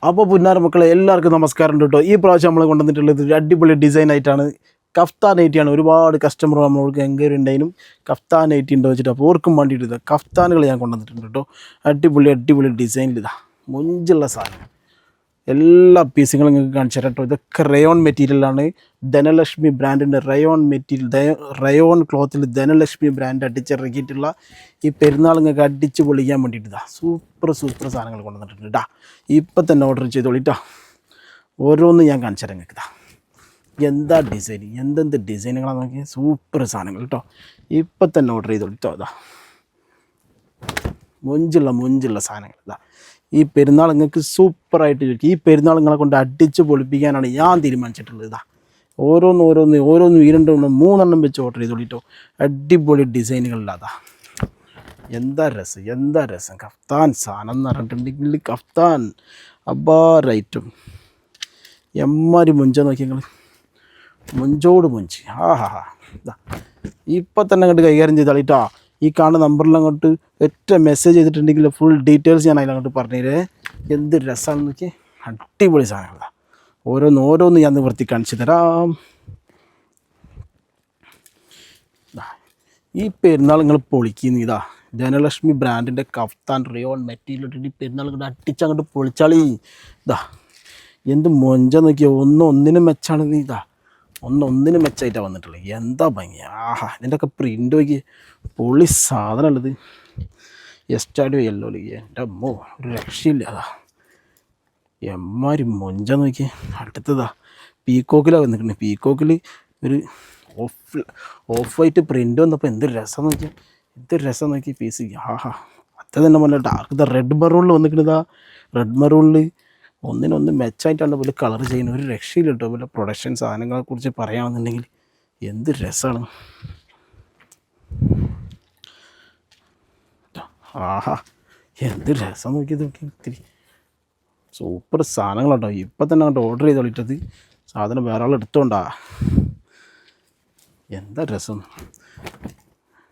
അപ്പോൾ പുന്നാര മക്കളെ എല്ലാവർക്കും നമസ്കാരം കേട്ടോ. ഈ പ്രാവശ്യം നമ്മൾ കൊണ്ടുവന്നിട്ടുള്ളത് ഒരു അടിപൊളി ഡിസൈൻ ആയിട്ടാണ്. കഫ്താൻ നൈറ്റിയാണ്. ഒരുപാട് കസ്റ്റമർ നമ്മൾക്ക് എൻക്വയറി ഉണ്ടായിരുന്നു കഫ്താൻ നൈറ്റി ഉണ്ടോ വെച്ചിട്ട്. അപ്പോൾ ഓർക്കും വേണ്ടിയിട്ട് ഇതാ കഫ്താനുകൾ ഞാൻ കൊണ്ടുവന്നിട്ടുണ്ട് കേട്ടോ. അടിപൊളി ഡിസൈനിൽ ഇതാ മുഞ്ചുള്ള സാധനം എല്ലാ പീസുകളും നിങ്ങൾക്ക് കാണിച്ചു തരാം കേട്ടോ. ഇതൊക്കെ റയോൺ മെറ്റീരിയലാണ്. ധനലക്ഷ്മി ബ്രാൻഡിൻ്റെ റയോൺ ക്ലോത്തിൽ ധനലക്ഷ്മി ബ്രാൻഡ് അടിച്ചിറക്കിയിട്ടുള്ള ഈ പെരുന്നാൾ നിങ്ങൾക്ക് അടിച്ച് പൊളിക്കാൻ വേണ്ടിയിട്ട് ഇതാ സൂപ്പർ സാധനങ്ങൾ കൊണ്ടുവന്നിട്ടുണ്ട് കേട്ടോ. ഇപ്പം തന്നെ ഓർഡർ ചെയ്തോളിട്ടോ. ഓരോന്നും ഞാൻ കാണിച്ചു തരാം നിങ്ങൾക്ക്. ഇതാ എന്താ ഡിസൈൻ, എന്തെന്ത് ഡിസൈനുകളാണ് നോക്കി, സൂപ്പർ സാധനങ്ങൾ കേട്ടോ. ഇപ്പം തന്നെ ഓർഡർ ചെയ്തോളിട്ടോ. ഇതാ മുഞ്ചുള്ള സാധനങ്ങൾ. ഇതാ ഈ പെരുന്നാൾ നിങ്ങൾക്ക് സൂപ്പറായിട്ട് ചോദിക്കും. ഈ പെരുന്നാൾ നിങ്ങളെ കൊണ്ട് അടിച്ച് പൊളിപ്പിക്കാനാണ് ഞാൻ തീരുമാനിച്ചിട്ടുള്ളത്. ഇതാ ഓരോന്നും 2 3 വെച്ച് ഓർഡർ ചെയ്തോളിട്ടോ. അടിപൊളി ഡിസൈനുകളില്ലാതാ എന്താ രസം കഫ്താൻ സാധനം എന്ന് പറഞ്ഞിട്ടുണ്ടെങ്കിൽ കഫ്താൻ അബ്ബാറൈറ്റും എമ്മാരി മുഞ്ച നോക്കി നിങ്ങൾ, മുഞ്ചോട് മുഞ്ച്. ഇതാ ഇപ്പം തന്നെ അങ്ങോട്ട് കൈകാര്യം ചെയ്താളിട്ടോ. ഈ കാണുന്ന നമ്പറിൽ അങ്ങോട്ട് ഒറ്റ മെസ്സേജ് ചെയ്തിട്ടുണ്ടെങ്കിൽ ഫുൾ ഡീറ്റെയിൽസ് ഞാൻ അതിലങ്ങോട്ട് പറഞ്ഞുതരേ. എന്ത് രസമാണെന്ന് നോക്കി, അടിപൊളി സാധനങ്ങളാണ്. ഓരോന്ന് ഞാൻ നിവർത്തി കാണിച്ചു തരാം. ഈ പെരുന്നാൾ നിങ്ങൾ പൊളിക്കുന്നു. ഇതാ ധനലക്ഷ്മി ബ്രാൻഡിൻ്റെ കഫ്താൻ റയോൺ മെറ്റീരിയൽ ഇട്ടിട്ട് ഈ പെരുന്നാൾ ഇങ്ങോട്ട് അടിച്ചങ്ങോട്ട് പൊളിച്ചാളി. ഇതാ എന്ത് മൊഞ്ച നോക്കിയോ, ഒന്നിനും മെച്ചാണ്. ഇതാ ഒന്നിനും മെച്ചായിട്ടാണ് വന്നിട്ടുള്ളത്. എന്താ ഭംഗി, ഇതിൻ്റെയൊക്കെ പ്രിൻ്റ് നോക്കി പൊളി സാധനമുള്ളത്. എസ്റ്റാഡിയോ യെല്ലോ എൻ്റെ അമ്മോ ഒരു രക്ഷയില്ല. അതാ എമ്മാരി മൊഞ്ച നോക്കി. അടുത്തതാ പീക്കോക്കിലാണ് വന്നിട്ടുണ്ട്. പീക്കോക്കിൽ ഒരു ഓഫ് വൈറ്റ് പ്രിൻ്റ് വന്നപ്പോൾ എന്തൊരു രസം നോക്കി പീസ്. അത് തന്നെ പറഞ്ഞ ഡാർക്ക് റെഡ് മെറൂണിൽ വന്നിട്ടുള്ളതാ. റെഡ് മെറൂണിൽ ഒന്നിനൊന്ന് മെച്ചായിട്ടാണ് പോലെ കളർ ചെയ്യുന്നത്. ഒരു രക്ഷയില്ല കേട്ടോ. പോലെ പ്രൊഡക്ഷൻ സാധനങ്ങളെക്കുറിച്ച് പറയുകയാണെന്നുണ്ടെങ്കിൽ എന്ത് രസമാണ്. എന്ത് രസം നോക്കി ഇത്തിരി സൂപ്പർ സാധനങ്ങളുണ്ടോ. ഇപ്പം തന്നെ അങ്ങോട്ട് ഓർഡർ ചെയ്തോളിട്ടത് സാധനം വേറെ ആൾ എടുത്തോണ്ടാ. എന്താ രസം.